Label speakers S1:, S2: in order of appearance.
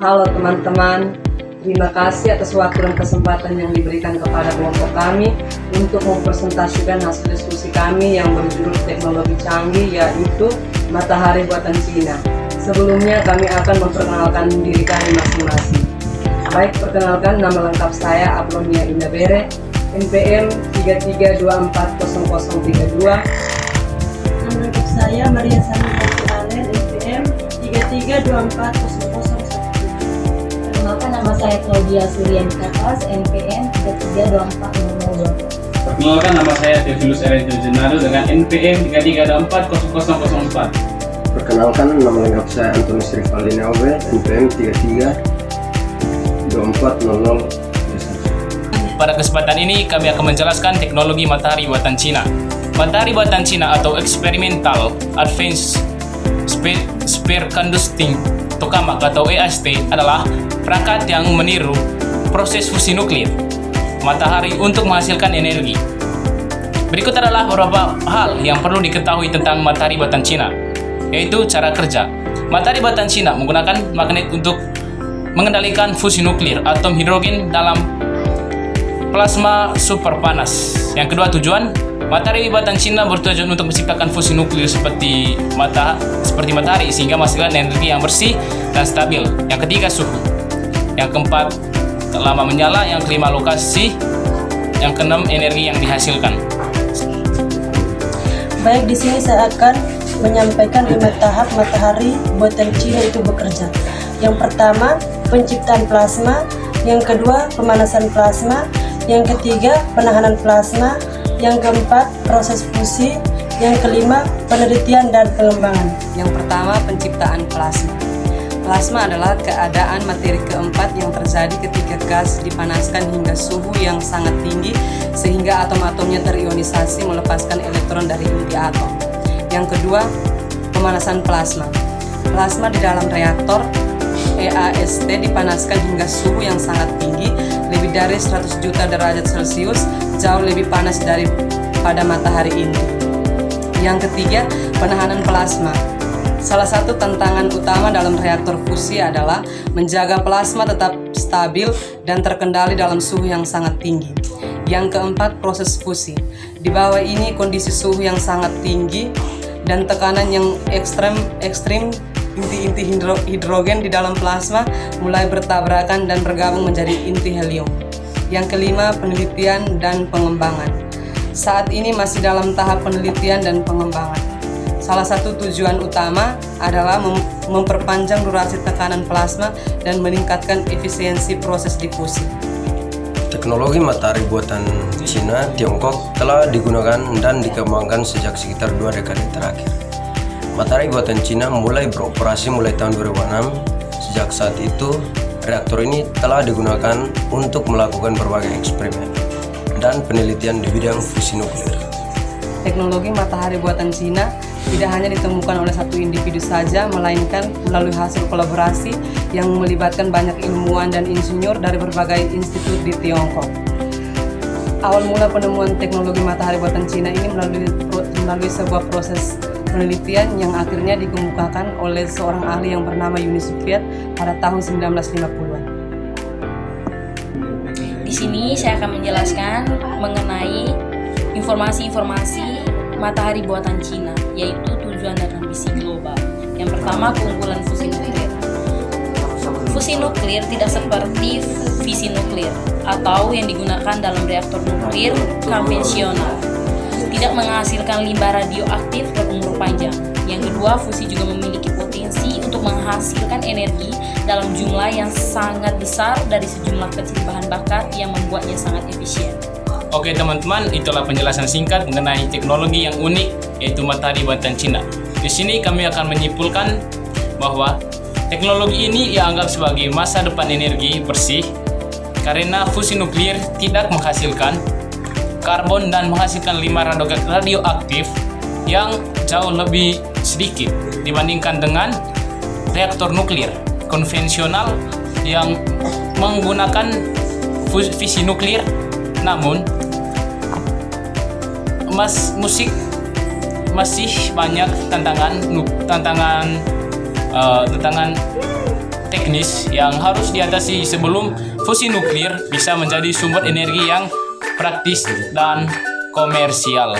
S1: Halo teman-teman, terima kasih atas waktu dan kesempatan yang diberikan kepada kelompok kami untuk mempresentasikan hasil diskusi kami yang berjudul teknologi canggih, yaitu matahari buatan Cina. Sebelumnya kami akan memperkenalkan diri kami masing-masing. Baik, perkenalkan, nama lengkap saya Aplonia Indabere, NPM 33240032.
S2: Nama lengkap saya Maria Sani Alen, NPM 33240001.
S3: Perkenalkan, nama saya Claudia Suryani Kapas, NPM 33240022.
S4: Perkenalkan, nama saya Theophilus Erenjo Jenado dengan NPM 33240004.
S5: Perkenalkan, nama lengkap saya Antonius Rivaldi Naube, NPM 332400.
S4: Pada kesempatan ini kami akan menjelaskan teknologi matahari buatan Cina. Matahari buatan Cina atau Experimental Advanced Superconducting Tokamak atau EAST adalah perangkat yang meniru proses fusi nuklir matahari untuk menghasilkan energi. Berikut adalah beberapa hal yang perlu diketahui tentang matahari buatan Cina, yaitu cara kerja. Matahari buatan Cina menggunakan magnet untuk mengendalikan fusi nuklir atom hidrogen dalam plasma super panas. Yang kedua, tujuan matahari buatan Cina bertujuan untuk menciptakan fusi nuklir seperti matahari sehingga menghasilkan energi yang bersih dan stabil. Yang ketiga, suhu. Yang keempat, lama menyala. Yang kelima, lokasi. Yang keenam, energi yang dihasilkan.
S2: Baik, di sini saya akan menyampaikan 5 tahap matahari buatan Cina itu bekerja. Yang pertama, penciptaan plasma. Yang kedua, pemanasan plasma. Yang ketiga, penahanan plasma. Yang keempat, proses fusi. Yang kelima, penelitian dan pengembangan.
S1: Yang pertama, penciptaan plasma. Plasma adalah keadaan materi keempat yang terjadi ketika gas dipanaskan hingga suhu yang sangat tinggi sehingga atom-atomnya terionisasi melepaskan elektron dari inti atom. Yang kedua, pemanasan plasma. Plasma di dalam reaktor EAST dipanaskan hingga suhu yang sangat tinggi, lebih dari 100 juta derajat Celcius, jauh lebih panas daripada matahari ini. Yang ketiga, penahanan plasma. Salah satu tantangan utama dalam reaktor fusi adalah menjaga plasma tetap stabil dan terkendali dalam suhu yang sangat tinggi. Yang keempat, proses fusi. Di bawah ini kondisi suhu yang sangat tinggi dan tekanan yang ekstrim, inti-inti hidrogen di dalam plasma mulai bertabrakan dan bergabung menjadi inti helium. Yang kelima, penelitian dan pengembangan. Saat ini masih dalam tahap penelitian dan pengembangan. Salah satu tujuan utama adalah memperpanjang durasi tekanan plasma dan meningkatkan efisiensi proses difusi.
S5: Teknologi matahari buatan Cina, Tiongkok telah digunakan dan dikembangkan sejak sekitar 2 dekade terakhir. Matahari buatan Cina mulai beroperasi mulai tahun 2006. Sejak saat itu, reaktor ini telah digunakan untuk melakukan berbagai eksperimen dan penelitian di bidang fusi nuklir.
S1: Teknologi matahari buatan Cina tidak hanya ditemukan oleh satu individu saja, melainkan melalui hasil kolaborasi yang melibatkan banyak ilmuwan dan insinyur dari berbagai institut di Tiongkok. Awal mula penemuan teknologi matahari buatan Cina ini melalui sebuah proses penelitian yang akhirnya dikemukakan oleh seorang ahli yang bernama Uni Soviet pada tahun 1950-an.
S3: Di sini saya akan menjelaskan mengenai informasi-informasi matahari buatan Cina, yaitu tujuan dan ambisi global. Yang pertama, keunggulan fusi nuklir. Fusi nuklir tidak seperti fisi nuklir atau yang digunakan dalam reaktor nuklir konvensional. Tidak menghasilkan limbah radioaktif berumur panjang. Yang kedua, fusi juga memiliki potensi untuk menghasilkan energi dalam jumlah yang sangat besar dari sejumlah kecil bahan bakar yang membuatnya sangat efisien.
S4: Oke teman-teman, itulah penjelasan singkat mengenai teknologi yang unik yaitu matahari buatan Cina. Di sini kami akan menyimpulkan bahwa teknologi ini dianggap sebagai masa depan energi bersih karena fusi nuklir tidak menghasilkan karbon dan menghasilkan limbah radioaktif yang jauh lebih sedikit dibandingkan dengan reaktor nuklir konvensional yang menggunakan fisi nuklir. Namun musik masih banyak tantangan teknis yang harus diatasi sebelum fusi nuklir bisa menjadi sumber energi yang praktis dan komersial.